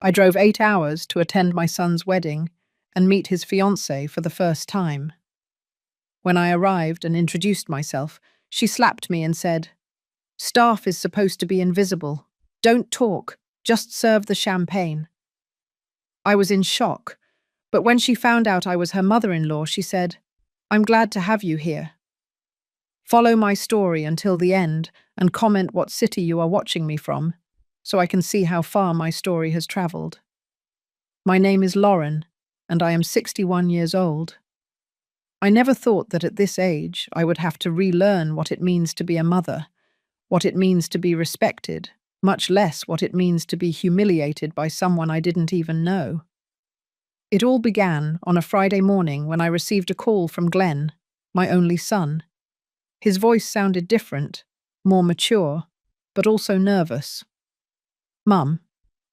I drove 8 hours to attend my son's wedding and meet his fiancée for the first time. When I arrived and introduced myself, she slapped me and said, "Staff is supposed to be invisible. Don't talk, just serve the champagne." I was in shock, but when she found out I was her mother-in-law, she said, "I'm glad to have you here. Follow my story until the end and comment what city you are watching me from, so I can see how far my story has traveled. My name is Lauren, and I am 61 years old. I never thought that at this age I would have to relearn what it means to be a mother, what it means to be respected, much less what it means to be humiliated by someone I didn't even know. It all began on a Friday morning when I received a call from Glenn, my only son. His voice sounded different, more mature, but also nervous. "Mum,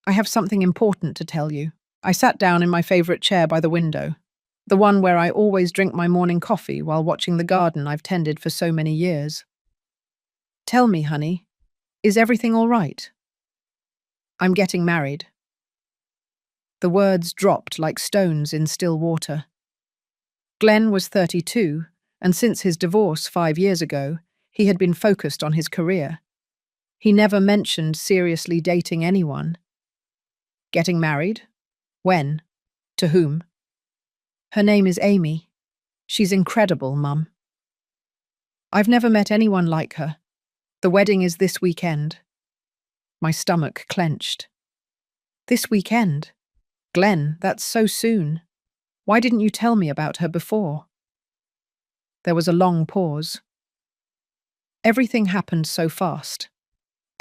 I have something important to tell you." I sat down in my favourite chair by the window, the one where I always drink my morning coffee while watching the garden I've tended for so many years. "Tell me, honey, is everything all right?" "I'm getting married." The words dropped like stones in still water. Glenn was 32, and since his divorce 5 years ago, he had been focused on his career. He never mentioned seriously dating anyone. "Getting married? When? To whom?" "Her name is Amy. She's incredible, Mum." "I've never met anyone like her. The wedding is this weekend." My stomach clenched. "This weekend? Glenn, that's so soon. Why didn't you tell me about her before?" There was a long pause. Everything happened so fast.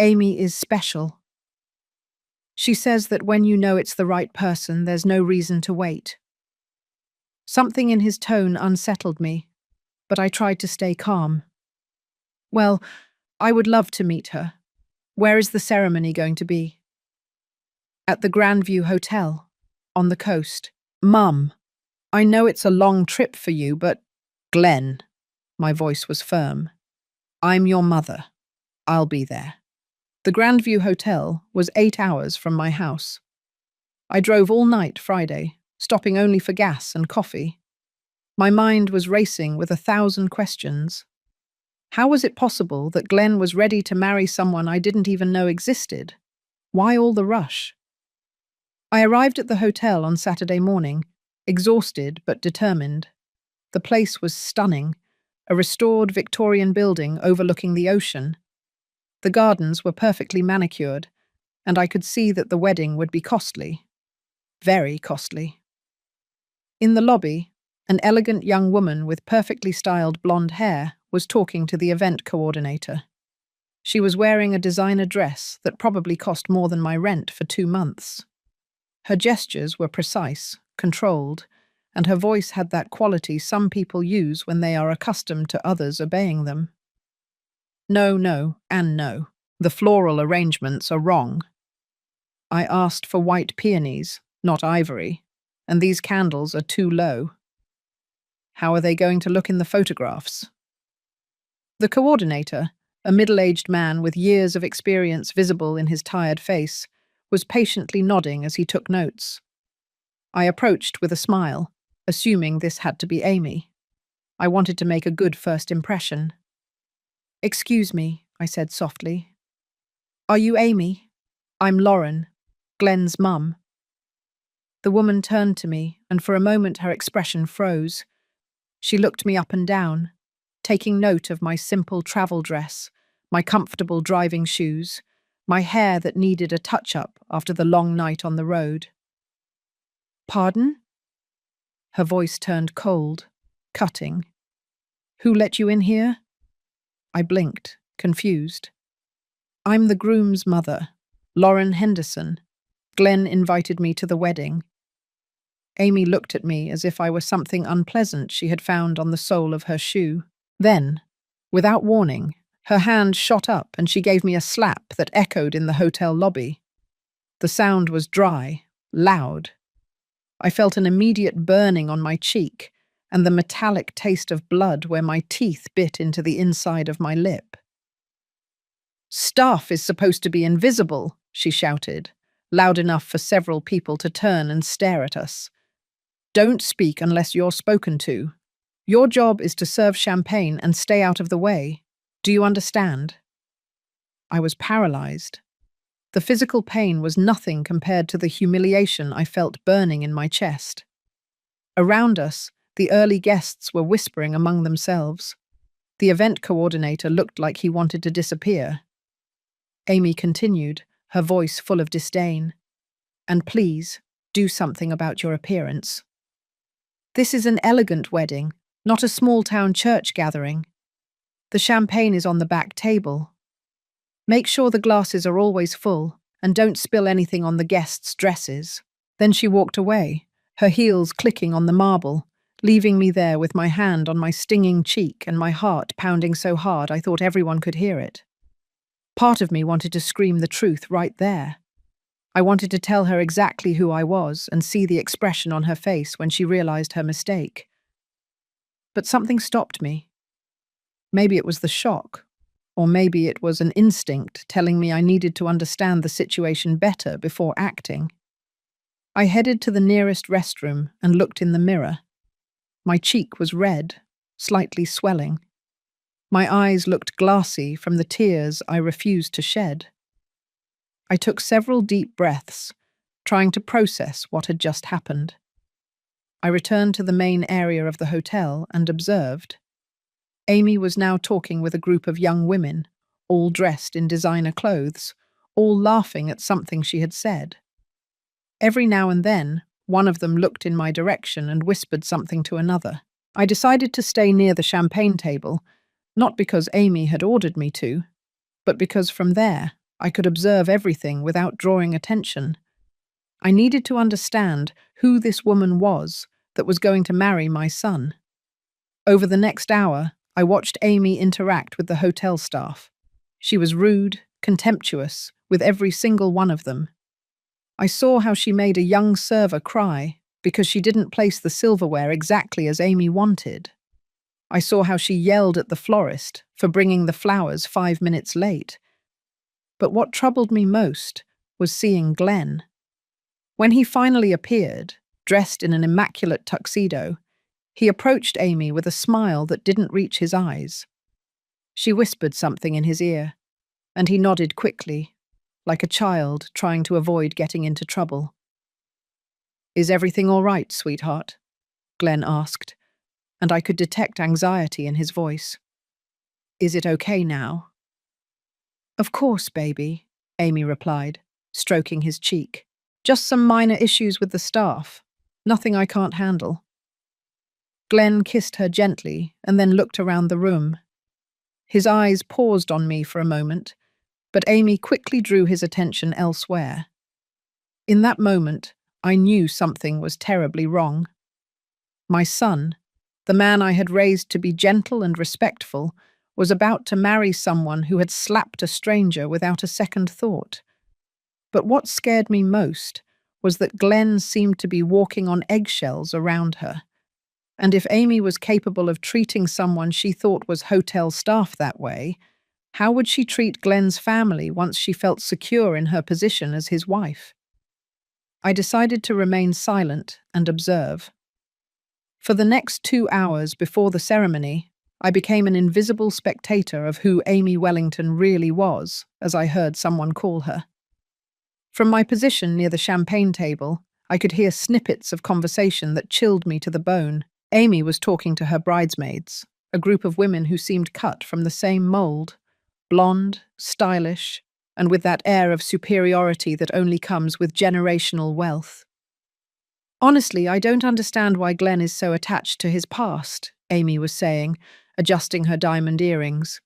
Amy is special. She says that when you know it's the right person, there's no reason to wait. Something in his tone unsettled me, but I tried to stay calm. "Well, I would love to meet her. Where is the ceremony going to be?" "At the Grandview Hotel, on the coast." "Mum, I know it's a long trip for you, but—" "Glenn," my voice was firm. "I'm your mother. I'll be there." The Grandview Hotel was 8 hours from my house. I drove all night Friday, stopping only for gas and coffee. My mind was racing with 1,000 questions. How was it possible that Glenn was ready to marry someone I didn't even know existed? Why all the rush? I arrived at the hotel on Saturday morning, exhausted but determined. The place was stunning, a restored Victorian building overlooking the ocean. The gardens were perfectly manicured, and I could see that the wedding would be costly. Very costly. In the lobby, an elegant young woman with perfectly styled blonde hair was talking to the event coordinator. She was wearing a designer dress that probably cost more than my rent for 2 months. Her gestures were precise, controlled, and her voice had that quality some people use when they are accustomed to others obeying them. "No, no, and no. The floral arrangements are wrong. I asked for white peonies, not ivory, and these candles are too low. How are they going to look in the photographs?" The coordinator, a middle-aged man with years of experience visible in his tired face, was patiently nodding as he took notes. I approached with a smile, assuming this had to be Amy. I wanted to make a good first impression. "Excuse me," I said softly. "Are you Amy? I'm Lauren, Glenn's mum." The woman turned to me, and for a moment her expression froze. She looked me up and down, taking note of my simple travel dress, my comfortable driving shoes, my hair that needed a touch-up after the long night on the road. "Pardon?" Her voice turned cold, cutting. "Who let you in here?" I blinked, confused. "I'm the groom's mother, Lauren Henderson. Glenn invited me to the wedding." Amy looked at me as if I were something unpleasant she had found on the sole of her shoe. Then, without warning, her hand shot up and she gave me a slap that echoed in the hotel lobby. The sound was dry, loud. I felt an immediate burning on my cheek and the metallic taste of blood where my teeth bit into the inside of my lip. "Staff is supposed to be invisible," she shouted, loud enough for several people to turn and stare at us. Don't speak unless you're spoken to. Your job is to serve champagne and stay out of the way. Do you understand? I was paralyzed. The physical pain was nothing compared to the humiliation I felt burning in my chest. Around us, the early guests were whispering among themselves. The event coordinator looked like he wanted to disappear. Amy continued, her voice full of disdain. And please, do something about your appearance. This is an elegant wedding, not a small-town church gathering. The champagne is on the back table. Make sure the glasses are always full, and don't spill anything on the guests' dresses. Then she walked away, her heels clicking on the marble, leaving me there with my hand on my stinging cheek and my heart pounding so hard I thought everyone could hear it. Part of me wanted to scream the truth right there. I wanted to tell her exactly who I was and see the expression on her face when she realized her mistake. But something stopped me. Maybe it was the shock, or maybe it was an instinct telling me I needed to understand the situation better before acting. I headed to the nearest restroom and looked in the mirror. My cheek was red, slightly swelling. My eyes looked glassy from the tears I refused to shed. I took several deep breaths, trying to process what had just happened. I returned to the main area of the hotel and observed. Amy was now talking with a group of young women, all dressed in designer clothes, all laughing at something she had said. Every now and then, one of them looked in my direction and whispered something to another. I decided to stay near the champagne table, not because Amy had ordered me to, but because from there I could observe everything without drawing attention. I needed to understand who this woman was that was going to marry my son. Over the next hour, I watched Amy interact with the hotel staff. She was rude, contemptuous, with every single one of them. I saw how she made a young server cry because she didn't place the silverware exactly as Amy wanted. I saw how she yelled at the florist for bringing the flowers 5 minutes late. But what troubled me most was seeing Glenn. When he finally appeared, dressed in an immaculate tuxedo, he approached Amy with a smile that didn't reach his eyes. She whispered something in his ear, and he nodded quickly, like a child trying to avoid getting into trouble. "Is everything all right, sweetheart?" Glenn asked, and I could detect anxiety in his voice. "Is it okay now?" "Of course, baby," Amy replied, stroking his cheek. "Just some minor issues with the staff. Nothing I can't handle." Glenn kissed her gently and then looked around the room. His eyes paused on me for a moment, but Amy quickly drew his attention elsewhere. In that moment, I knew something was terribly wrong. My son, the man I had raised to be gentle and respectful, was about to marry someone who had slapped a stranger without a second thought. But what scared me most was that Glenn seemed to be walking on eggshells around her. And if Amy was capable of treating someone she thought was hotel staff that way, how would she treat Glenn's family once she felt secure in her position as his wife? I decided to remain silent and observe. For the next 2 hours before the ceremony, I became an invisible spectator of who Amy Wellington really was, as I heard someone call her. From my position near the champagne table, I could hear snippets of conversation that chilled me to the bone. Amy was talking to her bridesmaids, a group of women who seemed cut from the same mold, blonde, stylish, and with that air of superiority that only comes with generational wealth. "Honestly, I don't understand why Glenn is so attached to his past," Amy was saying, adjusting her diamond earrings.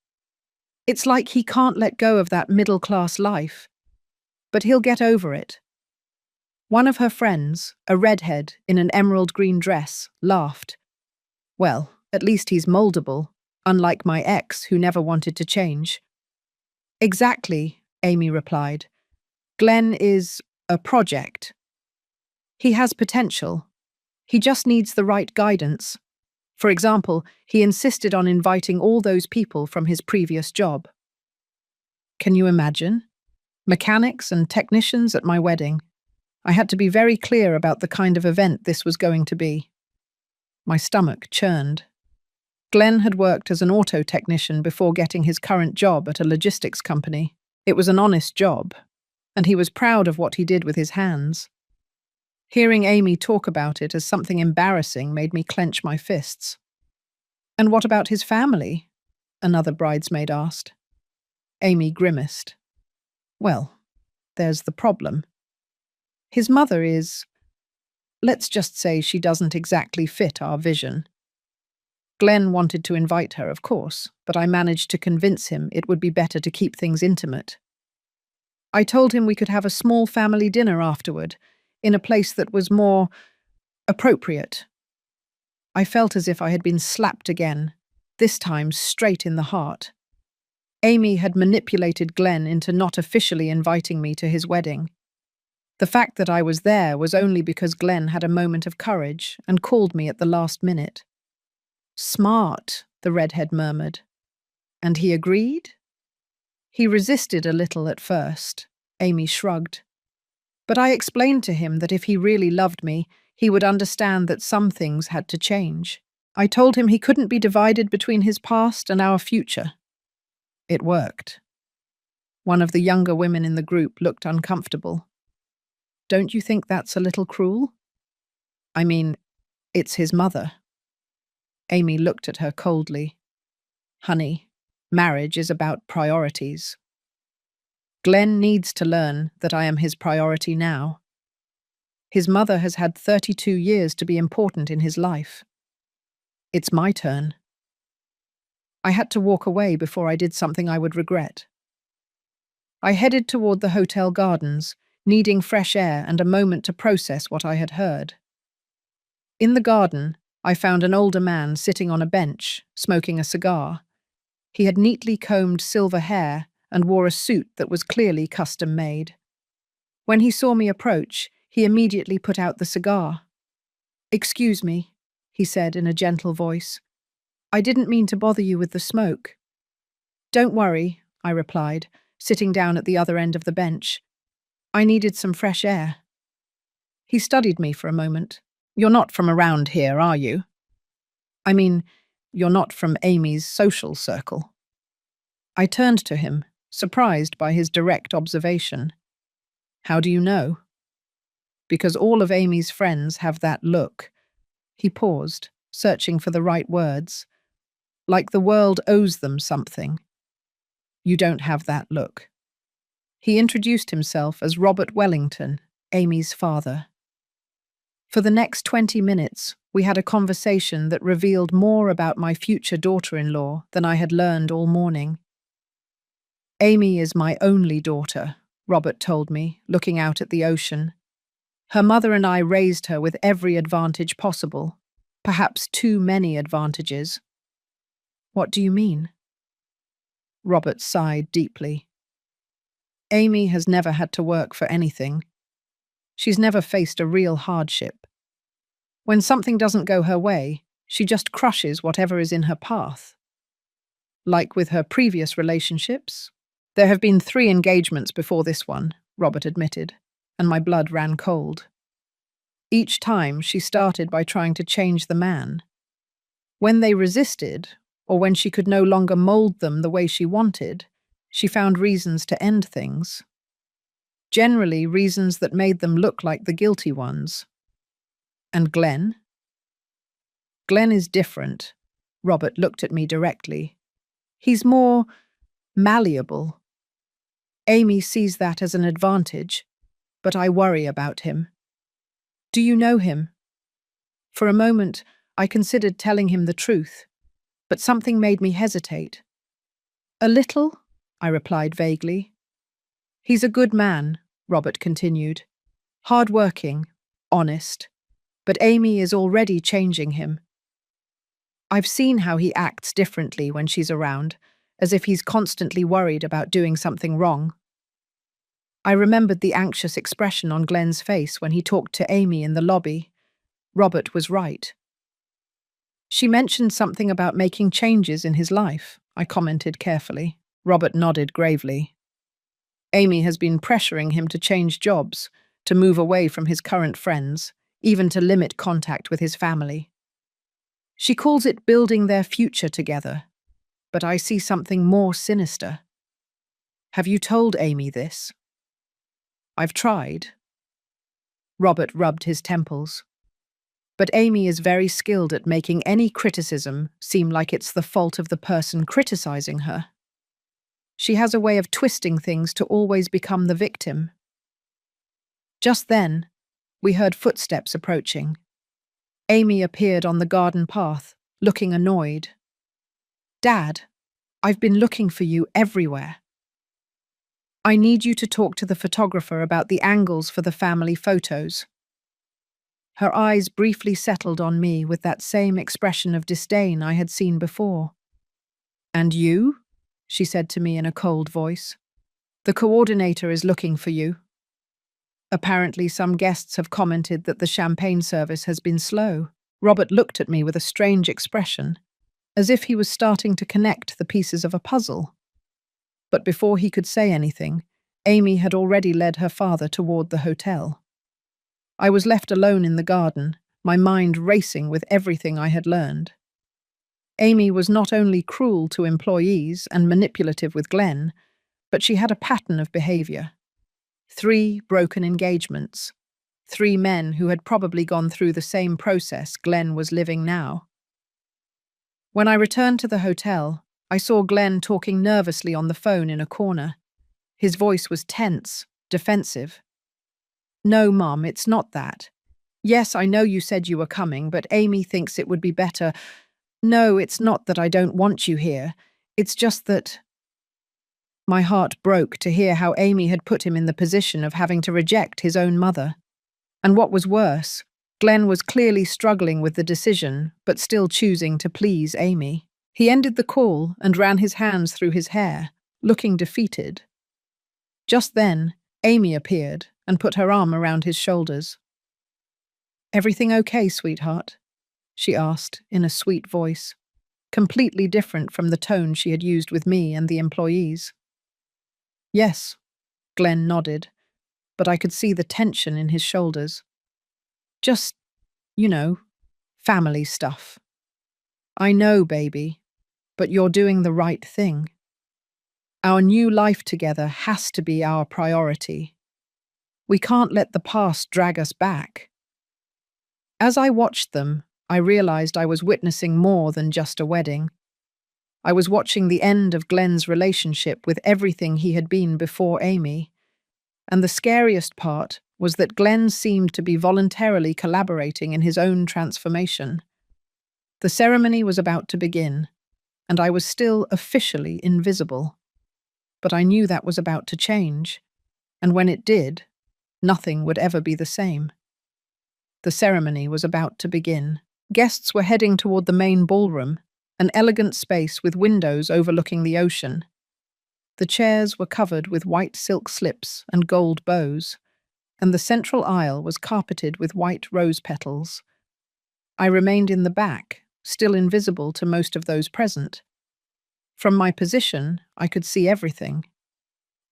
"It's like he can't let go of that middle-class life. But he'll get over it." One of her friends, a redhead in an emerald green dress, laughed. "Well, at least he's moldable, unlike my ex who never wanted to change." "Exactly," Amy replied. "Glenn is a project. He has potential. He just needs the right guidance. For example, he insisted on inviting all those people from his previous job." Can you imagine? Mechanics and technicians at my wedding. I had to be very clear about the kind of event this was going to be. My stomach churned. Glenn had worked as an auto technician before getting his current job at a logistics company. It was an honest job, and he was proud of what he did with his hands. Hearing Amy talk about it as something embarrassing made me clench my fists. "And what about his family?" another bridesmaid asked. Amy grimaced. "Well, there's the problem. His mother is, let's just say she doesn't exactly fit our vision. Glenn wanted to invite her, of course, but I managed to convince him it would be better to keep things intimate. I told him we could have a small family dinner afterward, in a place that was more appropriate." I felt as if I had been slapped again, this time straight in the heart. Amy had manipulated Glenn into not officially inviting me to his wedding. The fact that I was there was only because Glenn had a moment of courage and called me at the last minute. "Smart," the redhead murmured. "And he agreed?" "He resisted a little at first," Amy shrugged. "But I explained to him that if he really loved me, he would understand that some things had to change. I told him he couldn't be divided between his past and our future." It worked. One of the younger women in the group looked uncomfortable. "Don't you think that's a little cruel?" "I mean, it's his mother." Amy looked at her coldly. "Honey, marriage is about priorities. Glenn needs to learn that I am his priority now. His mother has had 32 years to be important in his life. It's my turn." I had to walk away before I did something I would regret. I headed toward the hotel gardens, needing fresh air and a moment to process what I had heard. In the garden, I found an older man sitting on a bench, smoking a cigar. He had neatly combed silver hair and wore a suit that was clearly custom-made. When he saw me approach, he immediately put out the cigar. "Excuse me," he said in a gentle voice. "I didn't mean to bother you with the smoke." "Don't worry," I replied, sitting down at the other end of the bench. "I needed some fresh air." He studied me for a moment. "You're not from around here, are you? I mean, you're not from Amy's social circle." I turned to him, surprised by his direct observation. "How do you know?" "Because all of Amy's friends have that look." He paused, searching for the right words. "Like the world owes them something." "You don't have that look." He introduced himself as Robert Wellington, Amy's father. For the next 20 minutes, we had a conversation that revealed more about my future daughter-in-law than I had learned all morning. "Amy is my only daughter," Robert told me, looking out at the ocean. "Her mother and I raised her with every advantage possible, perhaps too many advantages." "What do you mean?" Robert sighed deeply. "Amy has never had to work for anything. She's never faced a real hardship. When something doesn't go her way, she just crushes whatever is in her path. Like with her previous relationships. There have been 3 engagements before this one," Robert admitted, and my blood ran cold. "Each time she started by trying to change the man. When they resisted, or when she could no longer mold them the way she wanted, she found reasons to end things. Generally reasons that made them look like the guilty ones." "And Glenn?" "Glenn is different." Robert looked at me directly. "He's more malleable. Amy sees that as an advantage, but I worry about him." "Do you know him?" For a moment, I considered telling him the truth, but something made me hesitate. "A little," I replied vaguely. "He's a good man," Robert continued. "Hard-working, honest, but Amy is already changing him. I've seen how he acts differently when she's around, as if he's constantly worried about doing something wrong." I remembered the anxious expression on Glenn's face when he talked to Amy in the lobby. Robert was right. "She mentioned something about making changes in his life," I commented carefully. Robert nodded gravely. Amy has been pressuring him to change jobs, to move away from his current friends, even to limit contact with his family. She calls it building their future together, but I see something more sinister. Have you told Amy this? I've tried. Robert rubbed his temples. But Amy is very skilled at making any criticism seem like it's the fault of the person criticizing her. She has a way of twisting things to always become the victim. Just then, we heard footsteps approaching. Amy appeared on the garden path, looking annoyed. Dad, I've been looking for you everywhere. I need you to talk to the photographer about the angles for the family photos. Her eyes briefly settled on me with that same expression of disdain I had seen before. And you? She said to me in a cold voice. The coordinator is looking for you. Apparently, some guests have commented that the champagne service has been slow. Robert looked at me with a strange expression, as if he was starting to connect the pieces of a puzzle. But before he could say anything, Amy had already led her father toward the hotel. I was left alone in the garden, my mind racing with everything I had learned. Amy was not only cruel to employees and manipulative with Glenn, but she had a pattern of behavior. 3 broken engagements. 3 men who had probably gone through the same process Glenn was living now. When I returned to the hotel, I saw Glenn talking nervously on the phone in a corner. His voice was tense, defensive. No, Mom, it's not that. Yes, I know you said you were coming, but Amy thinks it would be better. No, it's not that I don't want you here. It's just that... My heart broke to hear how Amy had put him in the position of having to reject his own mother. And what was worse, Glenn was clearly struggling with the decision, but still choosing to please Amy. He ended the call and ran his hands through his hair, looking defeated. Just then, Amy appeared and put her arm around his shoulders. Everything okay, sweetheart? She asked in a sweet voice, completely different from the tone she had used with me and the employees. Yes, Glenn nodded, but I could see the tension in his shoulders. Just, family stuff. I know, baby, but you're doing the right thing. Our new life together has to be our priority. We can't let the past drag us back. As I watched them, I realized I was witnessing more than just a wedding. I was watching the end of Glenn's relationship with everything he had been before Amy. And the scariest part was that Glenn seemed to be voluntarily collaborating in his own transformation. The ceremony was about to begin, and I was still officially invisible. But I knew that was about to change, and when it did, nothing would ever be the same. The ceremony was about to begin. Guests were heading toward the main ballroom, an elegant space with windows overlooking the ocean. The chairs were covered with white silk slips and gold bows, and the central aisle was carpeted with white rose petals. I remained in the back, still invisible to most of those present. From my position, I could see everything.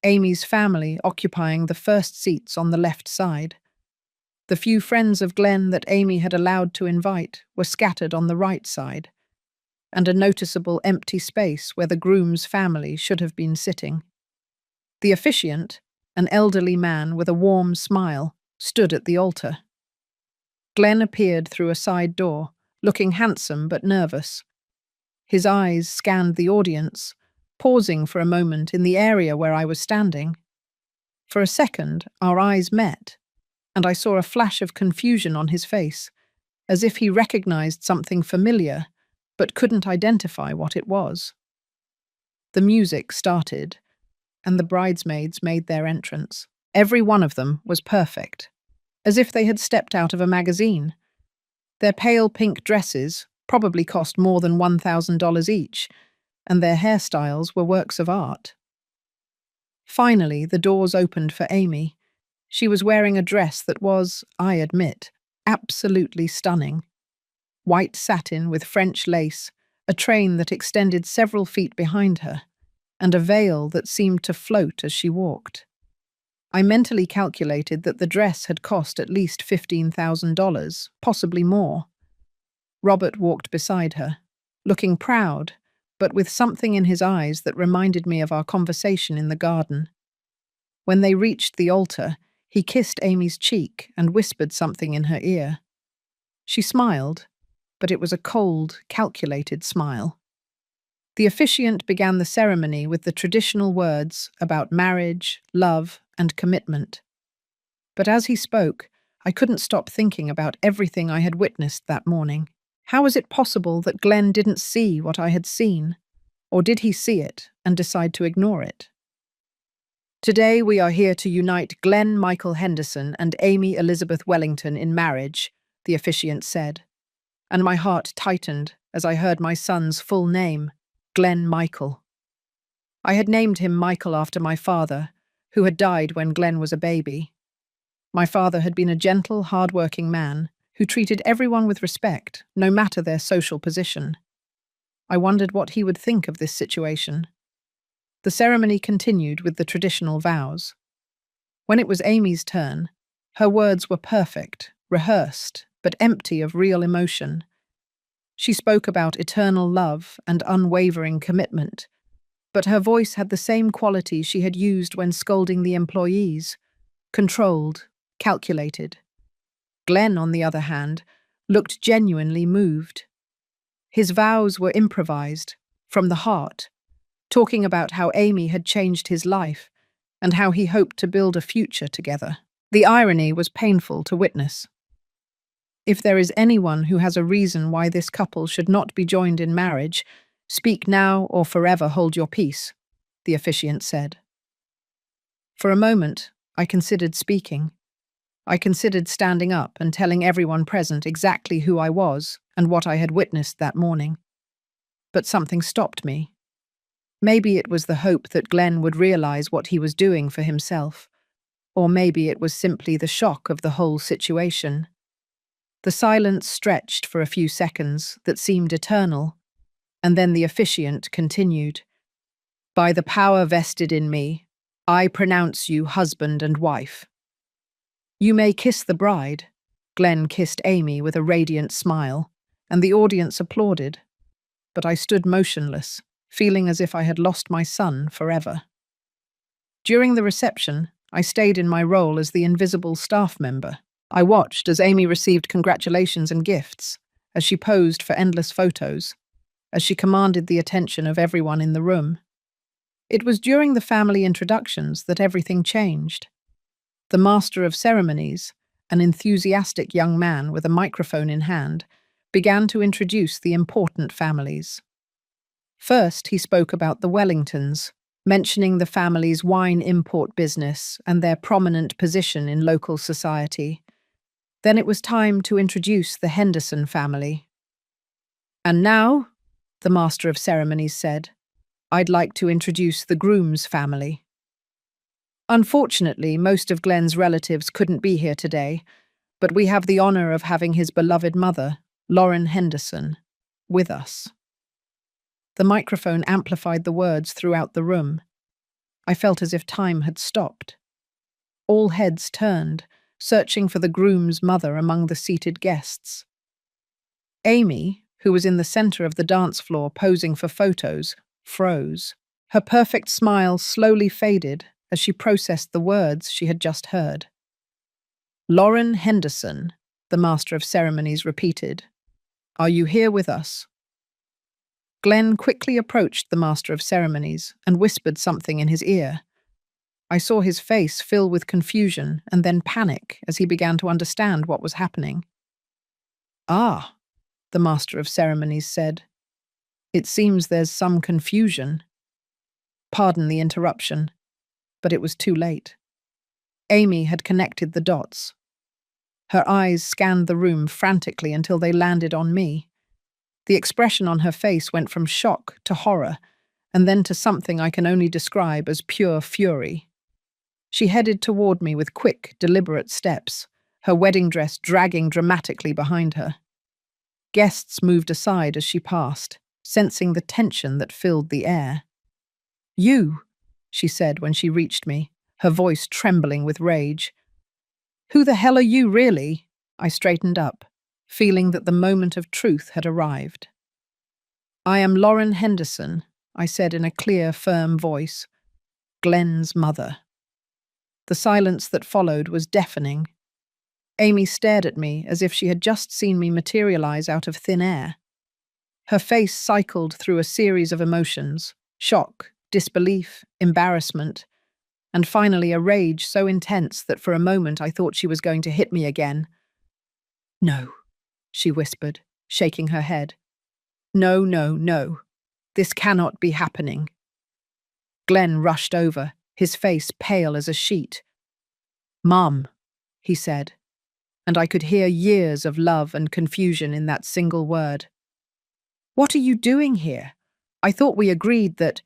Amy's family occupying the first seats on the left side. The few friends of Glenn that Amy had allowed to invite were scattered on the right side, and a noticeable empty space where the groom's family should have been sitting. The officiant, an elderly man with a warm smile, stood at the altar. Glenn appeared through a side door, looking handsome but nervous. His eyes scanned the audience, pausing for a moment in the area where I was standing. For a second, our eyes met, and I saw a flash of confusion on his face, as if he recognized something familiar, but couldn't identify what it was. The music started, and the bridesmaids made their entrance. Every one of them was perfect, as if they had stepped out of a magazine. Their pale pink dresses probably cost more than $1,000 each, and their hairstyles were works of art. Finally, the doors opened for Amy. She was wearing a dress that was, I admit, absolutely stunning. White satin with French lace, a train that extended several feet behind her, and a veil that seemed to float as she walked. I mentally calculated that the dress had cost at least $15,000, possibly more. Robert walked beside her, looking proud, but with something in his eyes that reminded me of our conversation in the garden. When they reached the altar, he kissed Amy's cheek and whispered something in her ear. She smiled, but it was a cold, calculated smile. The officiant began the ceremony with the traditional words about marriage, love, and commitment. But as he spoke, I couldn't stop thinking about everything I had witnessed that morning. How was it possible that Glenn didn't see what I had seen? Or did he see it and decide to ignore it? Today we are here to unite Glenn Michael Henderson and Amy Elizabeth Wellington in marriage, the officiant said, and my heart tightened as I heard my son's full name, Glenn Michael. I had named him Michael after my father, who had died when Glenn was a baby. My father had been a gentle, hard-working man who treated everyone with respect, no matter their social position. I wondered what he would think of this situation. The ceremony continued with the traditional vows. When it was Amy's turn, her words were perfect, rehearsed, but empty of real emotion. She spoke about eternal love and unwavering commitment, but her voice had the same quality she had used when scolding the employees, controlled, calculated. Glenn, on the other hand, looked genuinely moved. His vows were improvised, from the heart, talking about how Amy had changed his life and how he hoped to build a future together. The irony was painful to witness. If there is anyone who has a reason why this couple should not be joined in marriage, speak now or forever hold your peace, the officiant said. For a moment, I considered speaking. I considered standing up and telling everyone present exactly who I was and what I had witnessed that morning. But something stopped me. Maybe it was the hope that Glenn would realize what he was doing for himself, or maybe it was simply the shock of the whole situation. The silence stretched for a few seconds that seemed eternal, and then the officiant continued. By the power vested in me, I pronounce you husband and wife. You may kiss the bride. Glenn kissed Amy with a radiant smile, and the audience applauded. But I stood motionless, feeling as if I had lost my son forever. During the reception, I stayed in my role as the invisible staff member. I watched as Amy received congratulations and gifts, as she posed for endless photos, as she commanded the attention of everyone in the room. It was during the family introductions that everything changed. The master of ceremonies, an enthusiastic young man with a microphone in hand, began to introduce the important families. First, he spoke about the Wellingtons, mentioning the family's wine import business and their prominent position in local society. Then it was time to introduce the Henderson family. And now, the master of ceremonies said, I'd like to introduce the Groom's family. Unfortunately, most of Glenn's relatives couldn't be here today, but we have the honor of having his beloved mother, Lauren Henderson, with us. The microphone amplified the words throughout the room. I felt as if time had stopped. All heads turned, searching for the groom's mother among the seated guests. Amy, who was in the center of the dance floor posing for photos, froze. Her perfect smile slowly faded as she processed the words she had just heard. Lauren Henderson, the master of ceremonies repeated. Are you here with us? Glenn quickly approached the master of ceremonies and whispered something in his ear. I saw his face fill with confusion and then panic as he began to understand what was happening. Ah, the master of ceremonies said. It seems there's some confusion. Pardon the interruption, but it was too late. Amy had connected the dots. Her eyes scanned the room frantically until they landed on me. The expression on her face went from shock to horror, and then to something I can only describe as pure fury. She headed toward me with quick, deliberate steps, her wedding dress dragging dramatically behind her. Guests moved aside as she passed, sensing the tension that filled the air. You, she said when she reached me, her voice trembling with rage. "Who the hell are you, really?" I straightened up, feeling that the moment of truth had arrived. "I am Lauren Henderson," I said in a clear, firm voice. "Glenn's mother." The silence that followed was deafening. Amy stared at me as if she had just seen me materialize out of thin air. Her face cycled through a series of emotions: shock, disbelief, embarrassment, and finally a rage so intense that for a moment I thought she was going to hit me again. "No," she whispered, shaking her head. "No, no, no. This cannot be happening." Glenn rushed over, his face pale as a sheet. "Mum," he said, and I could hear years of love and confusion in that single word. "What are you doing here? I thought we agreed that—"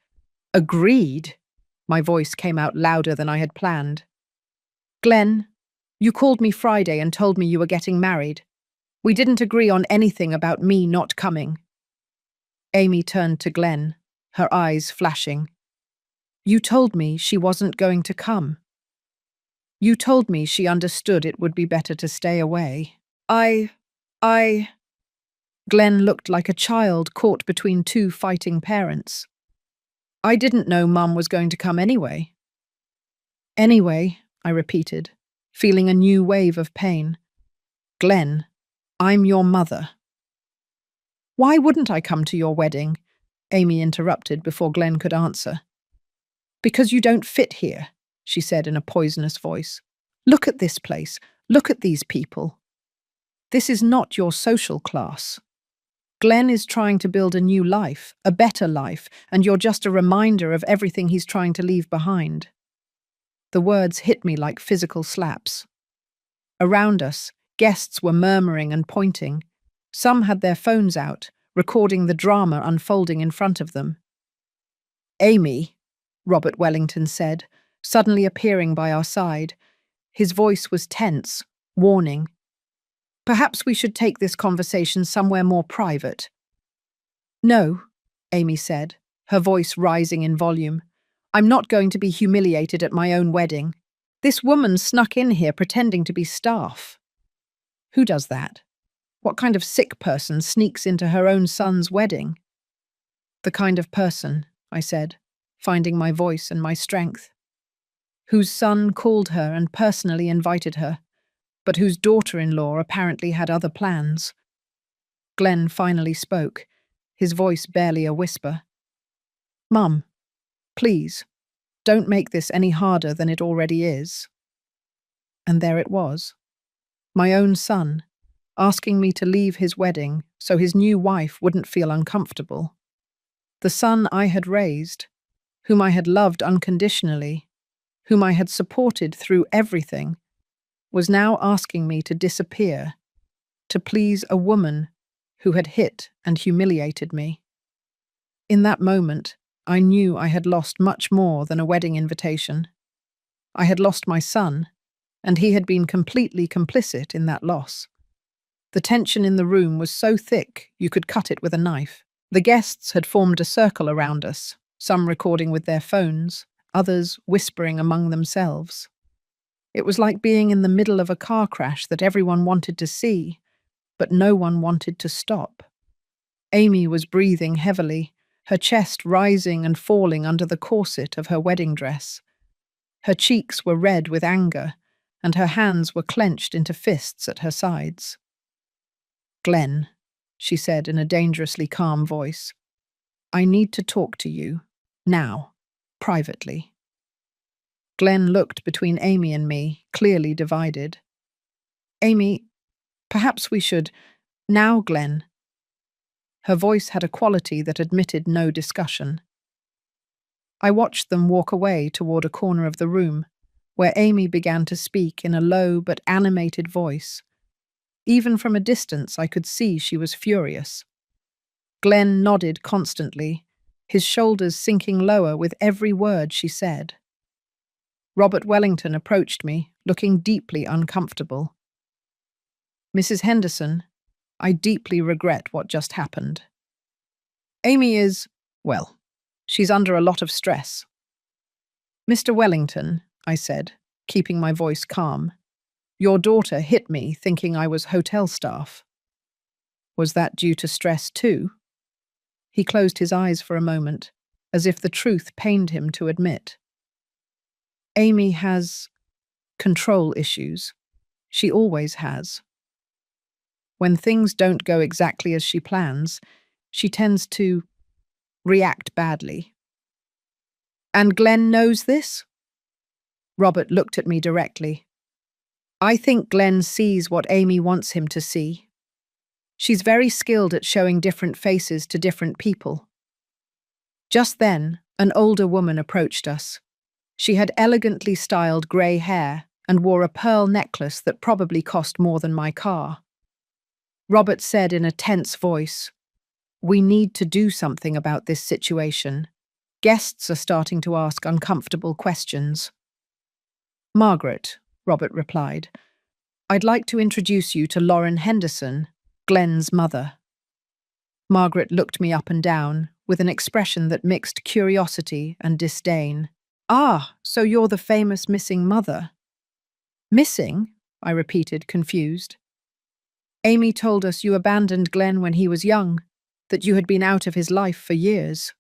"Agreed?" My voice came out louder than I had planned. "Glenn, you called me Friday and told me you were getting married. We didn't agree on anything about me not coming." Amy turned to Glenn, her eyes flashing. "You told me she wasn't going to come. You told me she understood it would be better to stay away. I... Glenn looked like a child caught between two fighting parents. "I didn't know Mum was going to come anyway." "Anyway," I repeated, feeling a new wave of pain. "Glenn, I'm your mother." "Why wouldn't I come to your wedding?" Amy interrupted before Glenn could answer. "Because you don't fit here," she said in a poisonous voice. "Look at this place. Look at these people. This is not your social class. Glenn is trying to build a new life, a better life, and you're just a reminder of everything he's trying to leave behind." The words hit me like physical slaps. Around us, guests were murmuring and pointing. Some had their phones out, recording the drama unfolding in front of them. "Amy," Robert Wellington said, suddenly appearing by our side. His voice was tense, warning. "Perhaps we should take this conversation somewhere more private." "No," Amy said, her voice rising in volume. "I'm not going to be humiliated at my own wedding. This woman snuck in here pretending to be staff." "Who does that? What kind of sick person sneaks into her own son's wedding?" "The kind of person," I said, finding my voice and my strength, "whose son called her and personally invited her, but whose daughter-in-law apparently had other plans." Glenn finally spoke, his voice barely a whisper. "Mum, please, don't make this any harder than it already is." And there it was. My own son, asking me to leave his wedding so his new wife wouldn't feel uncomfortable. The son I had raised, whom I had loved unconditionally, whom I had supported through everything, was now asking me to disappear, to please a woman who had hit and humiliated me. In that moment, I knew I had lost much more than a wedding invitation. I had lost my son, and he had been completely complicit in that loss. The tension in the room was so thick you could cut it with a knife. The guests had formed a circle around us, some recording with their phones, others whispering among themselves. It was like being in the middle of a car crash that everyone wanted to see, but no one wanted to stop. Amy was breathing heavily, her chest rising and falling under the corset of her wedding dress. Her cheeks were red with anger, and her hands were clenched into fists at her sides. "Glenn," she said in a dangerously calm voice, "I need to talk to you, now, privately." Glenn looked between Amy and me, clearly divided. "Amy, perhaps we should—" "Now, Glenn." Her voice had a quality that admitted no discussion. I watched them walk away toward a corner of the room, where Amy began to speak in a low but animated voice. Even from a distance, I could see she was furious. Glenn nodded constantly, his shoulders sinking lower with every word she said. Robert Wellington approached me, looking deeply uncomfortable. "Mrs. Henderson, I deeply regret what just happened. Amy is, well, she's under a lot of stress." "Mr. Wellington," I said, keeping my voice calm. Your daughter hit me thinking I was hotel staff. Was that due to stress too? He closed his eyes for a moment, as if the truth pained him to admit. Amy has control issues. She always has. When things don't go exactly as she plans, she tends to react badly. And Glenn knows this? Robert looked at me directly. I think Glenn sees what Amy wants him to see. She's very skilled at showing different faces to different people. Just then, an older woman approached us. She had elegantly styled grey hair and wore a pearl necklace that probably cost more than my car. Robert said in a tense voice, "We need to do something about this situation. Guests are starting to ask uncomfortable questions." "Margaret," Robert replied, "I'd like to introduce you to Lauren Henderson, Glenn's mother." Margaret looked me up and down with an expression that mixed curiosity and disdain. "Ah, so you're the famous missing mother." "Missing?" I repeated, confused. "Amy told us you abandoned Glenn when he was young, that you had been out of his life for years.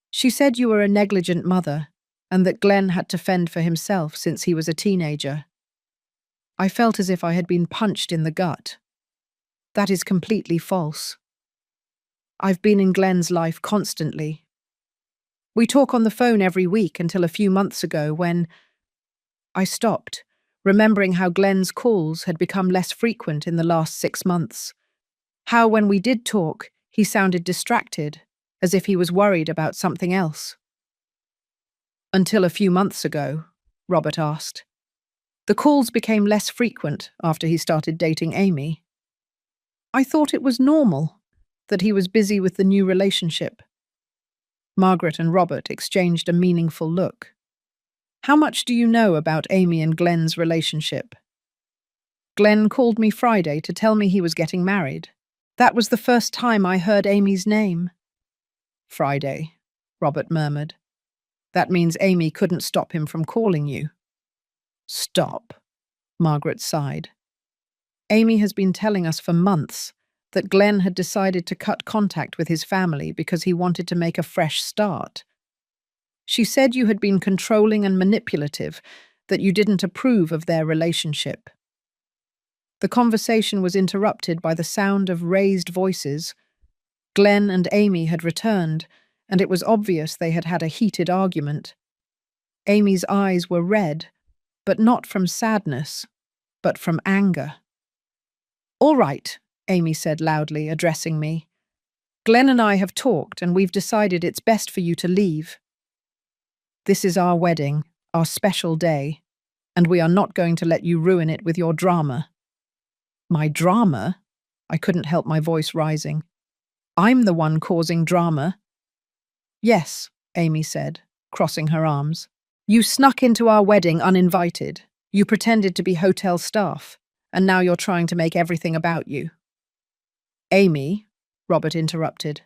She said you were a negligent mother and that Glenn had to fend for himself since he was a teenager." I felt as if I had been punched in the gut. That is completely false. I've been in Glenn's life constantly. We talk on the phone every week until a few months ago when I stopped, remembering how Glenn's calls had become less frequent in the last 6 months. How when we did talk, he sounded distracted, as if he was worried about something else. "Until a few months ago?" Robert asked. "The calls became less frequent after he started dating Amy. I thought it was normal, that he was busy with the new relationship." Margaret and Robert exchanged a meaningful look. "How much do you know about Amy and Glenn's relationship?" "Glenn called me Friday to tell me he was getting married. That was the first time I heard Amy's name." "Friday," Robert murmured. "That means Amy couldn't stop him from calling you." "Stop," Margaret sighed. "Amy has been telling us for months that Glenn had decided to cut contact with his family because he wanted to make a fresh start. She said you had been controlling and manipulative, that you didn't approve of their relationship." The conversation was interrupted by the sound of raised voices. Glenn and Amy had returned, and it was obvious they had had a heated argument. Amy's eyes were red, but not from sadness, but from anger. "All right," Amy said loudly, addressing me. "Glenn and I have talked, and we've decided it's best for you to leave. This is our wedding, our special day, and we are not going to let you ruin it with your drama." "My drama?" I couldn't help my voice rising. "I'm the one causing drama." "Yes," Amy said, crossing her arms. "You snuck into our wedding uninvited. You pretended to be hotel staff, and now you're trying to make everything about you." "Amy," Robert interrupted,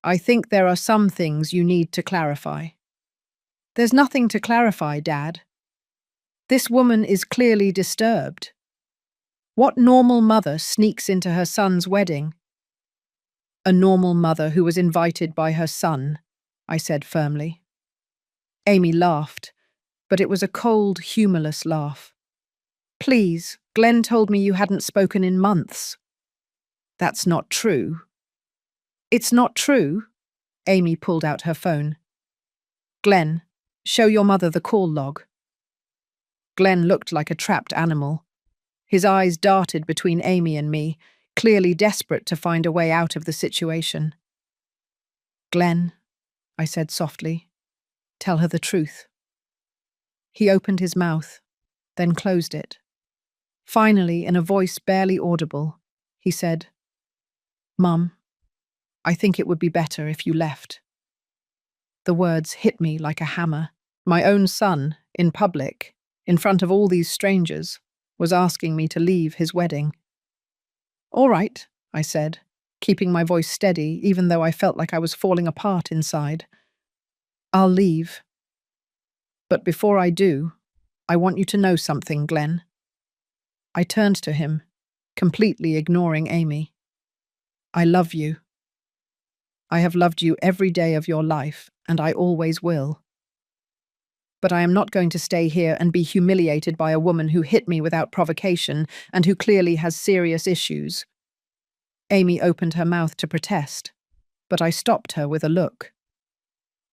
"I think there are some things you need to clarify." "There's nothing to clarify, Dad. This woman is clearly disturbed. What normal mother sneaks into her son's wedding?" "A normal mother who was invited by her son," I said firmly. Amy laughed, but it was a cold, humorless laugh. "Please, Glenn told me you hadn't spoken in months." "That's not true." "It's not true?" Amy pulled out her phone. "Glenn, show your mother the call log." Glenn looked like a trapped animal. His eyes darted between Amy and me, clearly desperate to find a way out of the situation. "Glenn," I said softly, "tell her the truth." He opened his mouth, then closed it. Finally, in a voice barely audible, he said, "Mum, I think it would be better if you left." The words hit me like a hammer. My own son, in public, in front of all these strangers, was asking me to leave his wedding. "All right," I said, keeping my voice steady even though I felt like I was falling apart inside. "I'll leave." But before I do, I want you to know something, Glenn. I turned to him, completely ignoring Amy. I love you. I have loved you every day of your life, and I always will. But I am not going to stay here and be humiliated by a woman who hit me without provocation and who clearly has serious issues. Amy opened her mouth to protest, but I stopped her with a look.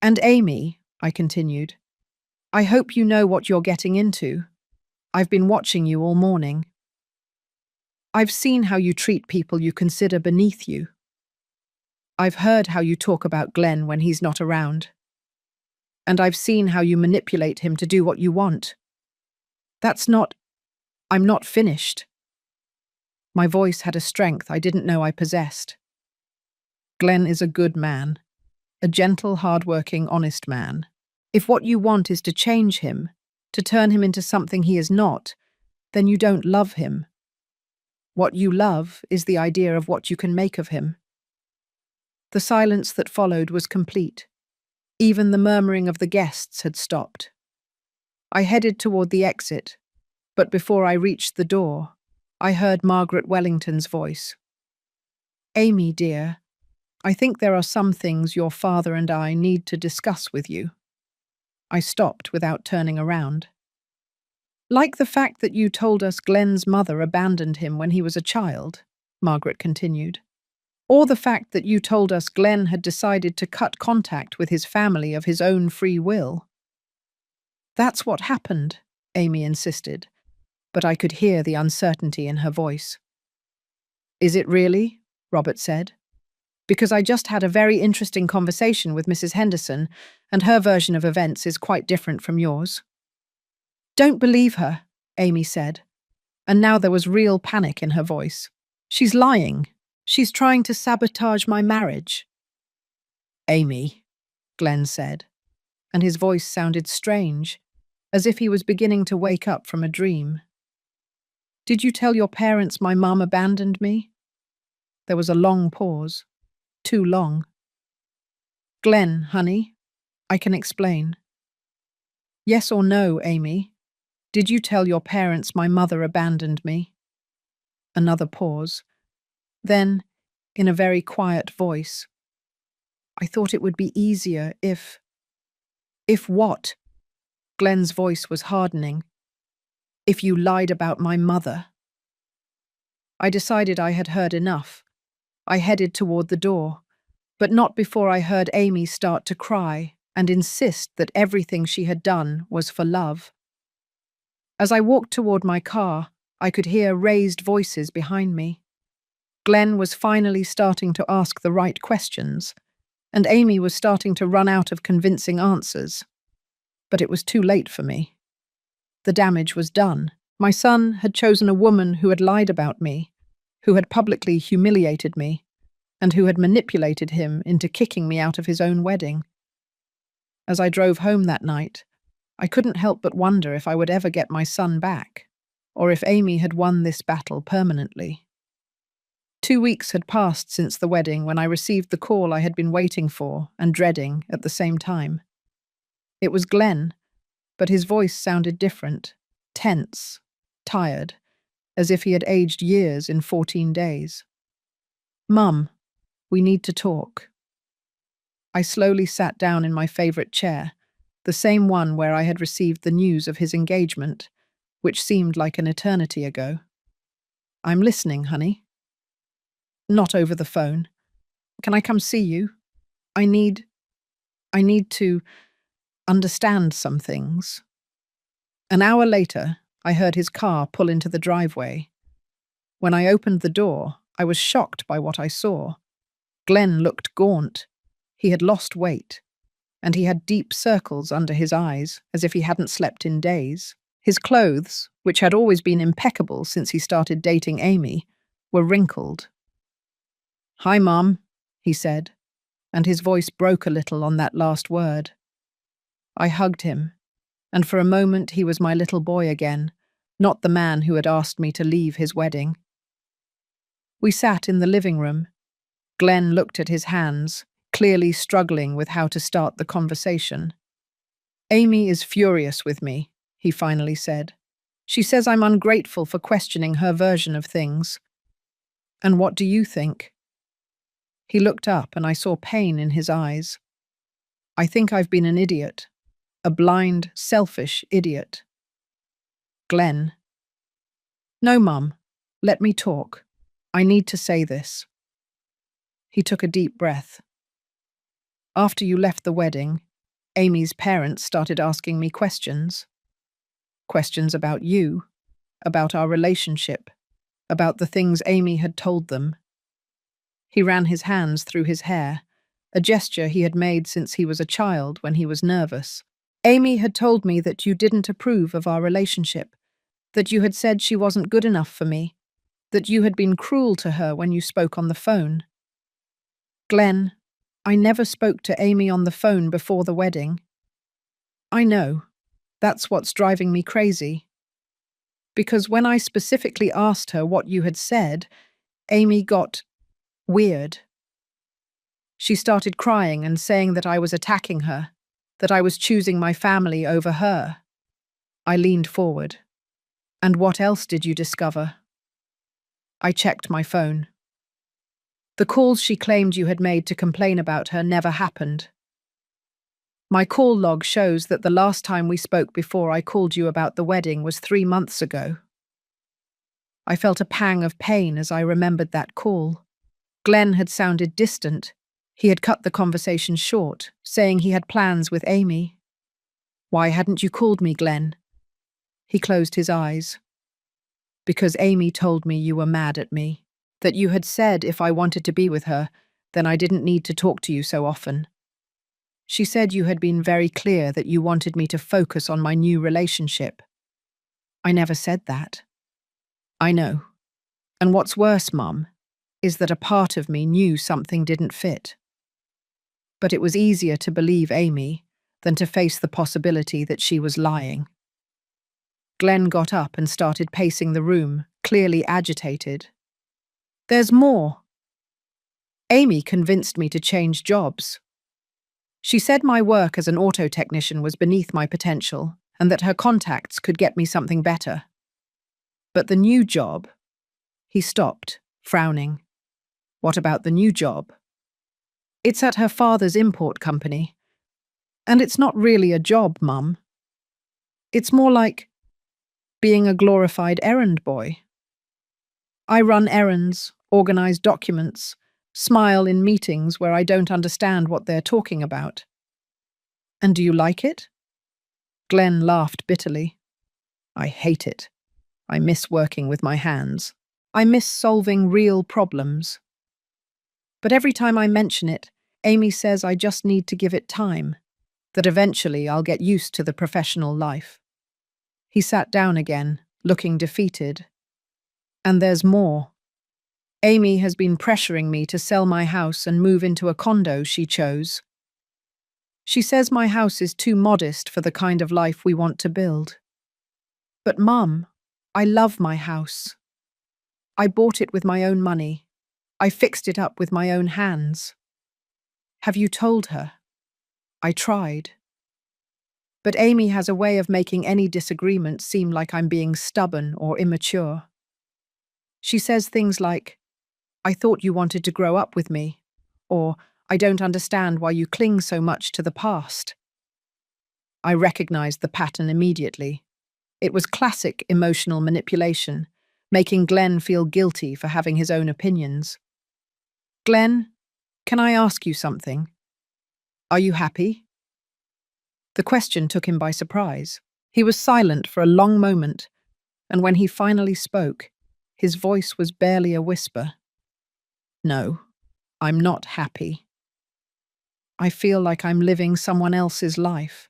And Amy, I continued, I hope you know what you're getting into. I've been watching you all morning. I've seen how you treat people you consider beneath you. I've heard how you talk about Glenn when he's not around. And I've seen how you manipulate him to do what you want. I'm not finished. My voice had a strength I didn't know I possessed. Glenn is a good man, a gentle, hard-working, honest man. If what you want is to change him, to turn him into something he is not, then you don't love him. What you love is the idea of what you can make of him. The silence that followed was complete. Even the murmuring of the guests had stopped. I headed toward the exit, but before I reached the door, I heard Margaret Wellington's voice. Amy, dear, I think there are some things your father and I need to discuss with you. I stopped without turning around. Like the fact that you told us Glenn's mother abandoned him when he was a child, Margaret continued. Or the fact that you told us Glenn had decided to cut contact with his family of his own free will. That's what happened, Amy insisted, but I could hear the uncertainty in her voice. Is it really? Robert said. Because I just had a very interesting conversation with Mrs. Henderson, and her version of events is quite different from yours. Don't believe her, Amy said, and now there was real panic in her voice. She's lying. She's trying to sabotage my marriage. Amy, Glenn said, and his voice sounded strange, as if he was beginning to wake up from a dream. Did you tell your parents my mum abandoned me? There was a long pause. Too long. Glenn, honey, I can explain. Yes or no, Amy? Did you tell your parents my mother abandoned me? Another pause. Then, in a very quiet voice, I thought it would be easier if... If what? Glenn's voice was hardening. If you lied about my mother. I decided I had heard enough. I headed toward the door, but not before I heard Amy start to cry and insist that everything she had done was for love. As I walked toward my car, I could hear raised voices behind me. Glenn was finally starting to ask the right questions, and Amy was starting to run out of convincing answers. But it was too late for me. The damage was done. My son had chosen a woman who had lied about me, who had publicly humiliated me, and who had manipulated him into kicking me out of his own wedding. As I drove home that night, I couldn't help but wonder if I would ever get my son back, or if Amy had won this battle permanently. 2 weeks had passed since the wedding when I received the call I had been waiting for and dreading at the same time. It was Glenn, but his voice sounded different, tense, tired, as if he had aged years in 14 days. Mum, we need to talk. I slowly sat down in my favorite chair, the same one where I had received the news of his engagement, which seemed like an eternity ago. I'm listening, honey. Not over the phone. Can I come see you? I need to understand some things. An hour later, I heard his car pull into the driveway. When I opened the door, I was shocked by what I saw. Glenn looked gaunt. He had lost weight, and he had deep circles under his eyes, as if he hadn't slept in days. His clothes, which had always been impeccable since he started dating Amy, were wrinkled. Hi, Mom, he said, and his voice broke a little on that last word. I hugged him, and for a moment he was my little boy again, not the man who had asked me to leave his wedding. We sat in the living room. Glenn looked at his hands, clearly struggling with how to start the conversation. Amy is furious with me, he finally said. She says I'm ungrateful for questioning her version of things. And what do you think? He looked up and I saw pain in his eyes. I think I've been an idiot. A blind, selfish idiot. Glenn. No, Mum. Let me talk. I need to say this. He took a deep breath. After you left the wedding, Amy's parents started asking me questions. Questions about you, about our relationship, about the things Amy had told them. He ran his hands through his hair, a gesture he had made since he was a child when he was nervous. Amy had told me that you didn't approve of our relationship, that you had said she wasn't good enough for me, that you had been cruel to her when you spoke on the phone. Glenn, I never spoke to Amy on the phone before the wedding. I know. That's what's driving me crazy. Because when I specifically asked her what you had said, Amy got weird. She started crying and saying that I was attacking her, that I was choosing my family over her. I leaned forward. And what else did you discover? I checked my phone. The calls she claimed you had made to complain about her never happened. My call log shows that the last time we spoke before I called you about the wedding was 3 months ago. I felt a pang of pain as I remembered that call. Glenn had sounded distant. He had cut the conversation short, saying he had plans with Amy. Why hadn't you called me, Glenn? He closed his eyes. Because Amy told me you were mad at me, that you had said if I wanted to be with her, then I didn't need to talk to you so often. She said you had been very clear that you wanted me to focus on my new relationship. I never said that. I know. And what's worse, Mum, is that a part of me knew something didn't fit. But it was easier to believe Amy than to face the possibility that she was lying. Glenn got up and started pacing the room, clearly agitated. There's more. Amy convinced me to change jobs. She said my work as an auto technician was beneath my potential and that her contacts could get me something better. But the new job... He stopped, frowning. What about the new job? It's at her father's import company. And it's not really a job, Mum. It's more like being a glorified errand boy. I run errands, organize documents, smile in meetings where I don't understand what they're talking about. And do you like it? Glenn laughed bitterly. I hate it. I miss working with my hands. I miss solving real problems. But every time I mention it, Amy says I just need to give it time, that eventually I'll get used to the professional life. He sat down again, looking defeated. And there's more. Amy has been pressuring me to sell my house and move into a condo she chose. She says my house is too modest for the kind of life we want to build. But Mum, I love my house. I bought it with my own money. I fixed it up with my own hands. Have you told her? I tried. But Amy has a way of making any disagreement seem like I'm being stubborn or immature. She says things like, I thought you wanted to grow up with me, or I don't understand why you cling so much to the past. I recognized the pattern immediately. It was classic emotional manipulation, making Glenn feel guilty for having his own opinions. Glenn, can I ask you something? Are you happy? The question took him by surprise. He was silent for a long moment, and when he finally spoke, his voice was barely a whisper. No, I'm not happy. I feel like I'm living someone else's life.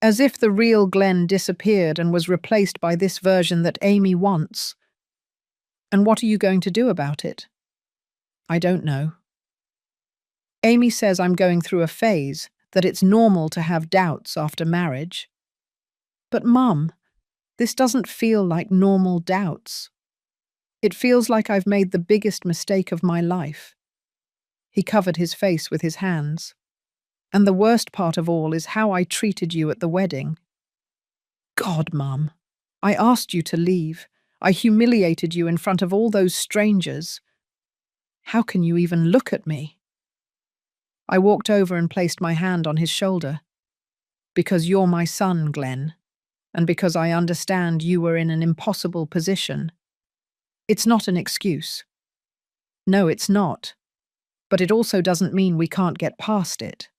As if the real Glenn disappeared and was replaced by this version that Amy wants. And what are you going to do about it? I don't know. Amy says I'm going through a phase, that it's normal to have doubts after marriage. But Mum, this doesn't feel like normal doubts. It feels like I've made the biggest mistake of my life. He covered his face with his hands. And the worst part of all is how I treated you at the wedding. God, Mum. I asked you to leave. I humiliated you in front of all those strangers. How can you even look at me? I walked over and placed my hand on his shoulder. Because you're my son, Glenn, and because I understand you were in an impossible position. It's not an excuse. No, it's not. But it also doesn't mean we can't get past it.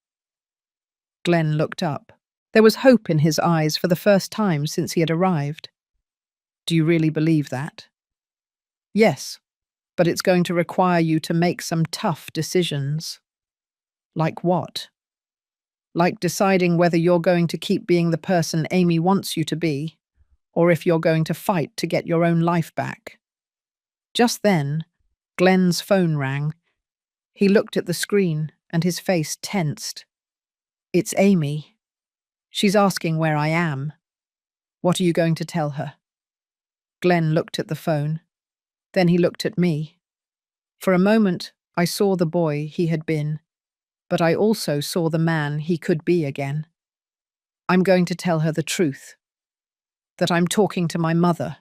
Glenn looked up. There was hope in his eyes for the first time since he had arrived. Do you really believe that? Yes, but it's going to require you to make some tough decisions. Like what? Like deciding whether you're going to keep being the person Amy wants you to be, or if you're going to fight to get your own life back. Just then, Glenn's phone rang. He looked at the screen and his face tensed. It's Amy. She's asking where I am. What are you going to tell her? Glenn looked at the phone. Then he looked at me. For a moment, I saw the boy he had been, but I also saw the man he could be again. I'm going to tell her the truth. That I'm talking to my mother.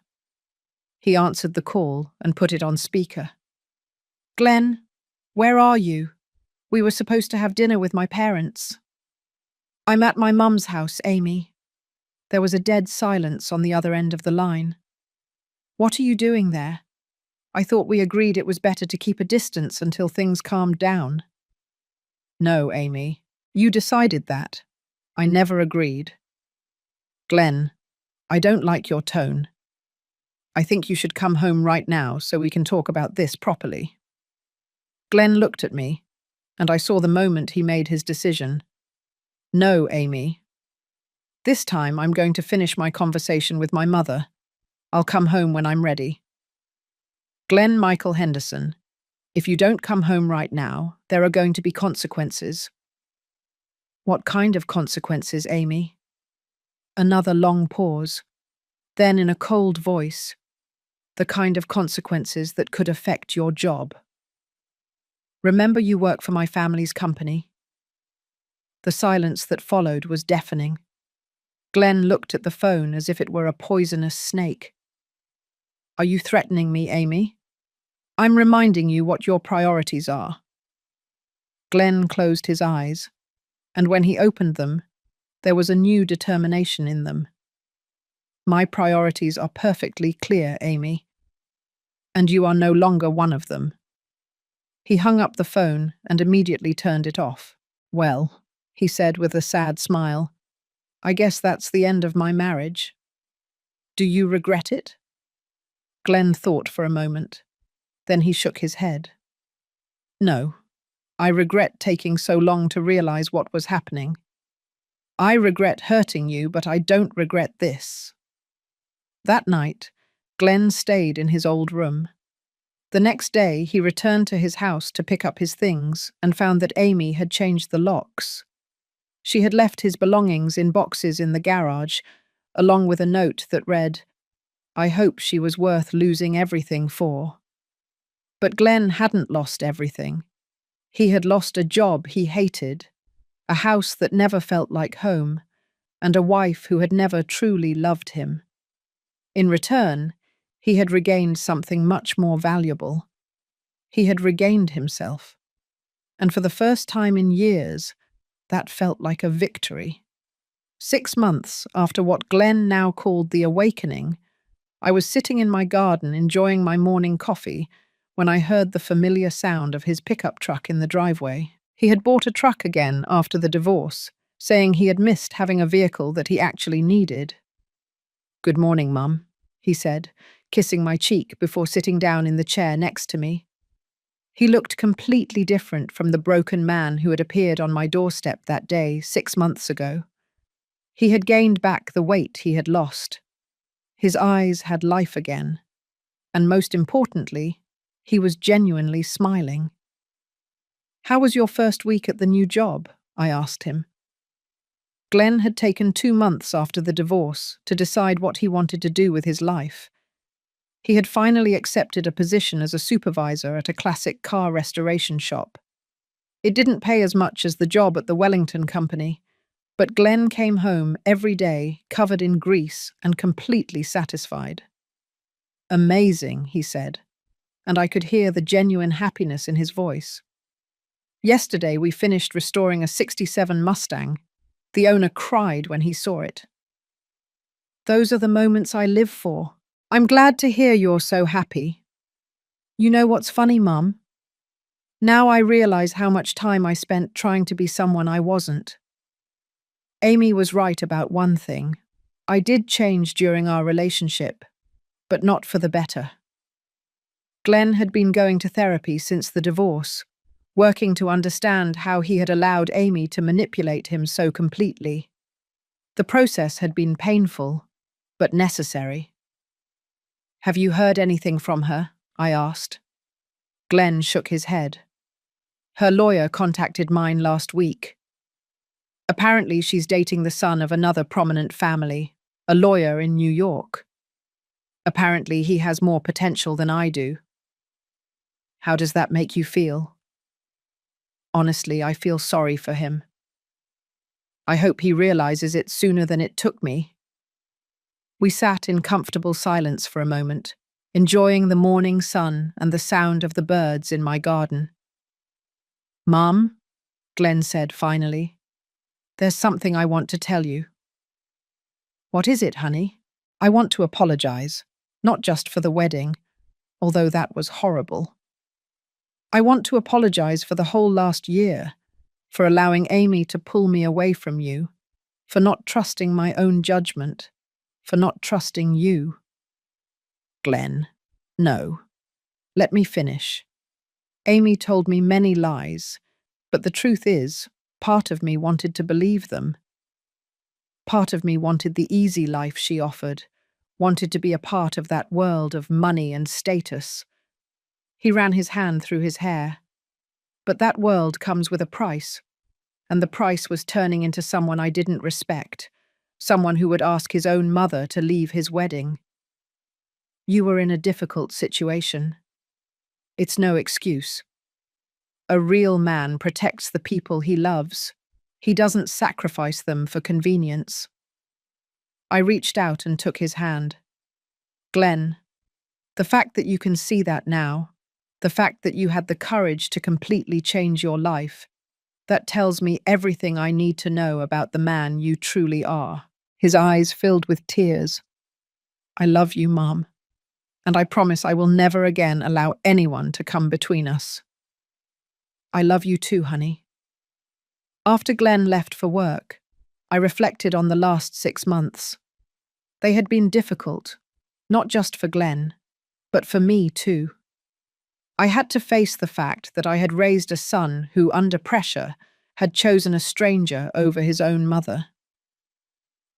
He answered the call and put it on speaker. Glenn, where are you? We were supposed to have dinner with my parents. I'm at my mum's house, Amy. There was a dead silence on the other end of the line. What are you doing there? I thought we agreed it was better to keep a distance until things calmed down. No, Amy. You decided that. I never agreed. Glenn, I don't like your tone. I think you should come home right now so we can talk about this properly. Glenn looked at me, and I saw the moment he made his decision. No, Amy. This time I'm going to finish my conversation with my mother. I'll come home when I'm ready. Glenn Michael Henderson, if you don't come home right now, there are going to be consequences. What kind of consequences, Amy? Another long pause. Then in a cold voice, the kind of consequences that could affect your job. Remember you work for my family's company? The silence that followed was deafening. Glenn looked at the phone as if it were a poisonous snake. Are you threatening me, Amy? I'm reminding you what your priorities are. Glenn closed his eyes, and when he opened them, there was a new determination in them. My priorities are perfectly clear, Amy, and you are no longer one of them. He hung up the phone and immediately turned it off. Well, he said with a sad smile, I guess that's the end of my marriage. Do you regret it? Glenn thought for a moment. Then he shook his head. No, I regret taking so long to realize what was happening. I regret hurting you, but I don't regret this. That night, Glenn stayed in his old room. The next day, he returned to his house to pick up his things and found that Amy had changed the locks. She had left his belongings in boxes in the garage, along with a note that read, I hope she was worth losing everything for. But Glenn hadn't lost everything. He had lost a job he hated, a house that never felt like home, and a wife who had never truly loved him. In return, he had regained something much more valuable. He had regained himself. And for the first time in years, that felt like a victory. 6 months after what Glenn now called the awakening, I was sitting in my garden enjoying my morning coffee when I heard the familiar sound of his pickup truck in the driveway. He had bought a truck again after the divorce, saying he had missed having a vehicle that he actually needed. Good morning, Mum, he said, kissing my cheek before sitting down in the chair next to me. He looked completely different from the broken man who had appeared on my doorstep that day 6 months ago. He had gained back the weight he had lost. His eyes had life again. And most importantly, he was genuinely smiling. How was your first week at the new job? I asked him. Glenn had taken 2 months after the divorce to decide what he wanted to do with his life. He had finally accepted a position as a supervisor at a classic car restoration shop. It didn't pay as much as the job at the Wellington Company, but Glenn came home every day covered in grease and completely satisfied. Amazing, he said, and I could hear the genuine happiness in his voice. Yesterday we finished restoring a '67 Mustang. The owner cried when he saw it. Those are the moments I live for. I'm glad to hear you're so happy. You know what's funny, Mum? Now I realize how much time I spent trying to be someone I wasn't. Amy was right about one thing. I did change during our relationship, but not for the better. Glenn had been going to therapy since the divorce, working to understand how he had allowed Amy to manipulate him so completely. The process had been painful, but necessary. Have you heard anything from her? I asked. Glenn shook his head. Her lawyer contacted mine last week. Apparently she's dating the son of another prominent family, a lawyer in New York. Apparently he has more potential than I do. How does that make you feel? Honestly, I feel sorry for him. I hope he realizes it sooner than it took me. We sat in comfortable silence for a moment, enjoying the morning sun and the sound of the birds in my garden. Mum, Glenn said finally, there's something I want to tell you. What is it, honey? I want to apologize, not just for the wedding, although that was horrible. I want to apologize for the whole last year, for allowing Amy to pull me away from you, for not trusting my own judgment, for not trusting you. Glenn, no. Let me finish. Amy told me many lies, but the truth is, part of me wanted to believe them. Part of me wanted the easy life she offered, wanted to be a part of that world of money and status. He ran his hand through his hair. But that world comes with a price, and the price was turning into someone I didn't respect, someone who would ask his own mother to leave his wedding. You were in a difficult situation. It's no excuse. A real man protects the people he loves. He doesn't sacrifice them for convenience. I reached out and took his hand. Glenn, the fact that you can see that now, the fact that you had the courage to completely change your life, that tells me everything I need to know about the man you truly are. His eyes filled with tears. I love you, Mom, and I promise I will never again allow anyone to come between us. I love you too, honey. After Glenn left for work, I reflected on the last 6 months. They had been difficult, not just for Glenn, but for me too. I had to face the fact that I had raised a son who, under pressure, had chosen a stranger over his own mother.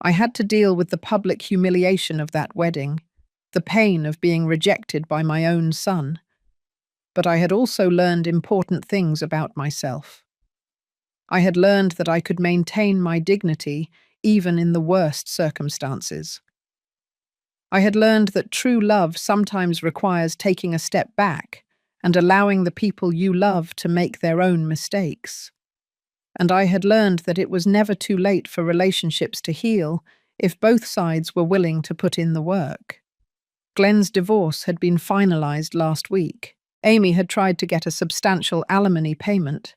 I had to deal with the public humiliation of that wedding, the pain of being rejected by my own son. But I had also learned important things about myself. I had learned that I could maintain my dignity even in the worst circumstances. I had learned that true love sometimes requires taking a step back and allowing the people you love to make their own mistakes. And I had learned that it was never too late for relationships to heal if both sides were willing to put in the work. Glenn's divorce had been finalized last week. Amy had tried to get a substantial alimony payment,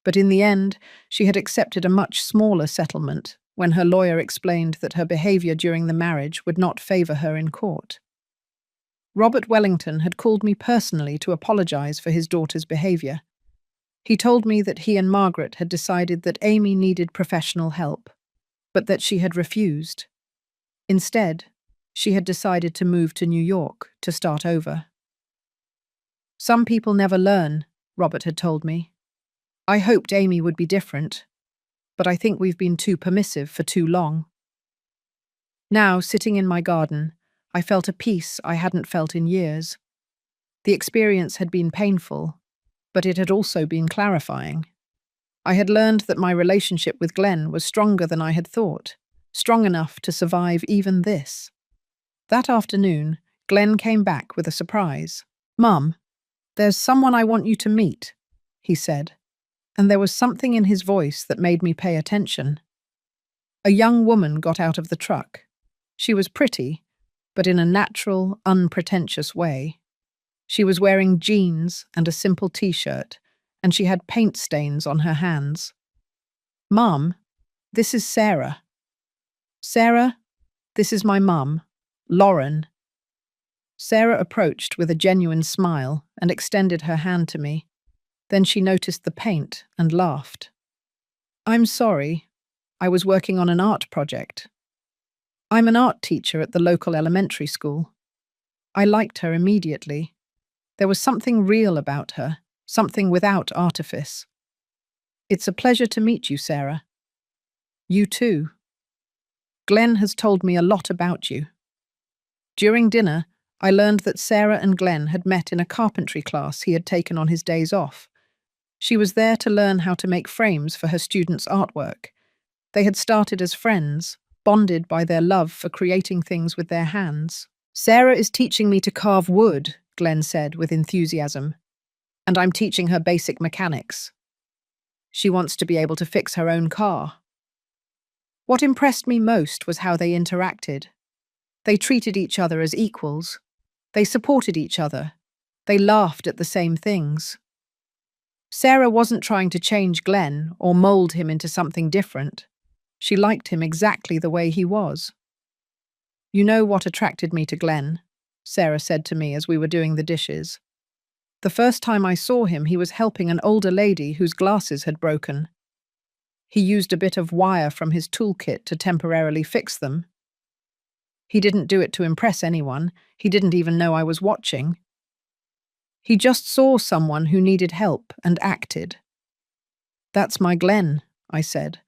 but in the end, she had accepted a much smaller settlement when her lawyer explained that her behavior during the marriage would not favor her in court. Robert Wellington had called me personally to apologize for his daughter's behavior. He told me that he and Margaret had decided that Amy needed professional help, but that she had refused. Instead, she had decided to move to New York to start over. Some people never learn, Robert had told me. I hoped Amy would be different, but I think we've been too permissive for too long. Now, sitting in my garden, I felt a peace I hadn't felt in years. The experience had been painful, but it had also been clarifying. I had learned that my relationship with Glenn was stronger than I had thought, strong enough to survive even this. That afternoon, Glenn came back with a surprise. "Mum, there's someone I want you to meet," he said. and there was something in his voice that made me pay attention. A young woman got out of the truck. She was pretty, but in a natural, unpretentious way. She was wearing jeans and a simple t-shirt, and she had paint stains on her hands. "Mum, this is Sarah." "Sarah, this is my mum, Lauren." Sarah approached with a genuine smile and extended her hand to me. Then she noticed the paint and laughed. "I'm sorry. I was working on an art project. I'm an art teacher at the local elementary school." I liked her immediately. There was something real about her, something without artifice. "It's a pleasure to meet you, Sarah." "You too. Glenn has told me a lot about you." During dinner, I learned that Sarah and Glenn had met in a carpentry class he had taken on his days off. She was there to learn how to make frames for her students' artwork. They had started as friends, bonded by their love for creating things with their hands. "Sarah is teaching me to carve wood," Glenn said with enthusiasm, "and I'm teaching her basic mechanics. She wants to be able to fix her own car." What impressed me most was how they interacted. They treated each other as equals. They supported each other. They laughed at the same things. Sarah wasn't trying to change Glenn or mold him into something different. She liked him exactly the way he was. "You know what attracted me to Glenn?" Sarah said to me as we were doing the dishes. "The first time I saw him, he was helping an older lady whose glasses had broken. He used a bit of wire from his toolkit to temporarily fix them. He didn't do it to impress anyone. He didn't even know I was watching. He just saw someone who needed help and acted." "That's my Glenn," I said,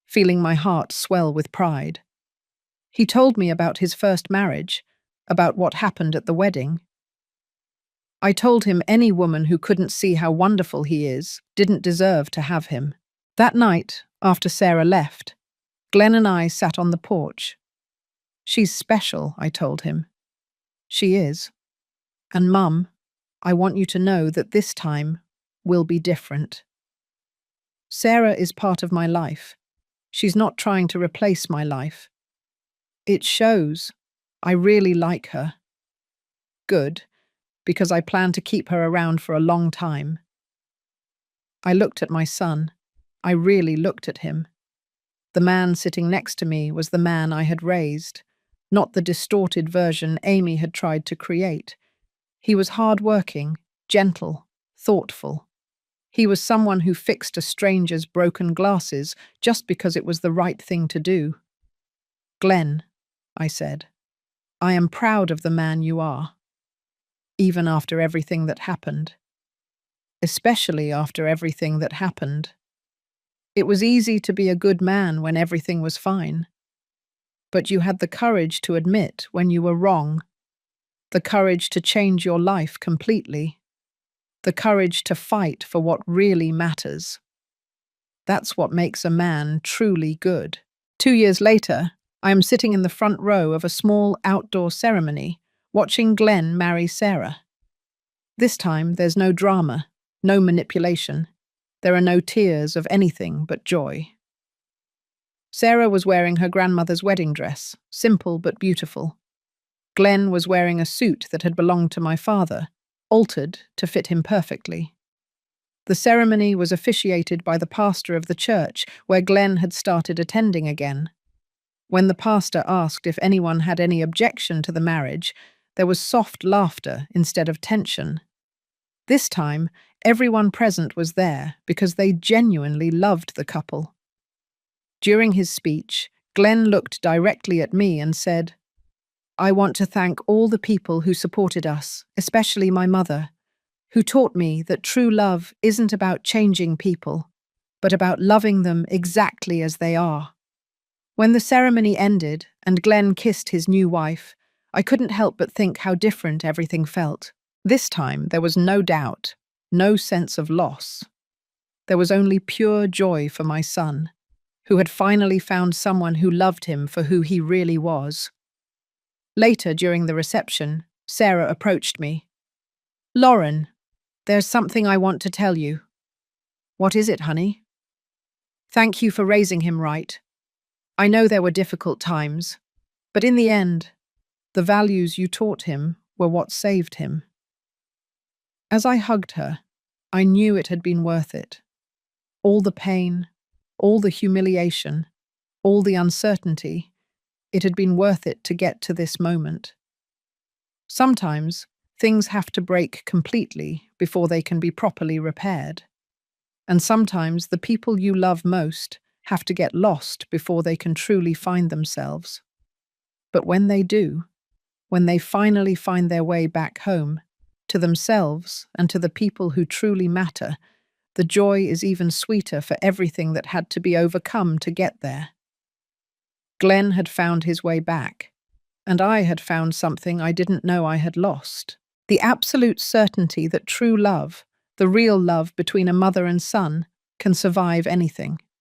feeling my heart swell with pride. He told me about his first marriage, about what happened at the wedding. I told him any woman who couldn't see how wonderful he is didn't deserve to have him. That night, after Sarah left, Glenn and I sat on the porch. "She's special," I told him. "She is. And Mum, I want you to know that this time will be different. Sarah is part of my life. She's not trying to replace my life. It shows. I really like her. Good, because I plan to keep her around for a long time." I looked at my son. I really looked at him. The man sitting next to me was the man I had raised, not the distorted version Amy had tried to create. He was hard-working, gentle, thoughtful. He was someone who fixed a stranger's broken glasses just because it was the right thing to do. "Glenn," I said, "I am proud of the man you are, even after everything that happened. Especially after everything that happened. It was easy to be a good man when everything was fine. But you had the courage to admit when you were wrong, the courage to change your life completely, the courage to fight for what really matters. That's what makes a man truly good." 2 years later, I am sitting in the front row of a small outdoor ceremony, watching Glenn marry Sarah. This time, there's no drama, no manipulation. There are no tears of anything but joy. Sarah was wearing her grandmother's wedding dress, simple but beautiful. Glenn was wearing a suit that had belonged to my father, altered to fit him perfectly. The ceremony was officiated by the pastor of the church where Glenn had started attending again. When the pastor asked if anyone had any objection to the marriage, there was soft laughter instead of tension. This time, everyone present was there because they genuinely loved the couple. During his speech, Glenn looked directly at me and said, "I want to thank all the people who supported us, especially my mother, who taught me that true love isn't about changing people, but about loving them exactly as they are." When the ceremony ended and Glenn kissed his new wife, I couldn't help but think how different everything felt. This time, there was no doubt, no sense of loss. There was only pure joy for my son, who had finally found someone who loved him for who he really was. Later, during the reception, Sarah approached me. "Lauren, there's something I want to tell you." What is it, honey? Thank you for raising him right. I know there were difficult times, but in the end, the values you taught him were what saved him. As I hugged her, I knew it had been worth it. All the pain, all the humiliation, all the uncertainty, it had been worth it to get to this moment. Sometimes, things have to break completely before they can be properly repaired. And sometimes the people you love most have to get lost before they can truly find themselves. But when they do, when they finally find their way back home, to themselves and to the people who truly matter, the joy is even sweeter for everything that had to be overcome to get there. Glenn had found his way back, and I had found something I didn't know I had lost. The absolute certainty that true love, the real love between a mother and son, can survive anything.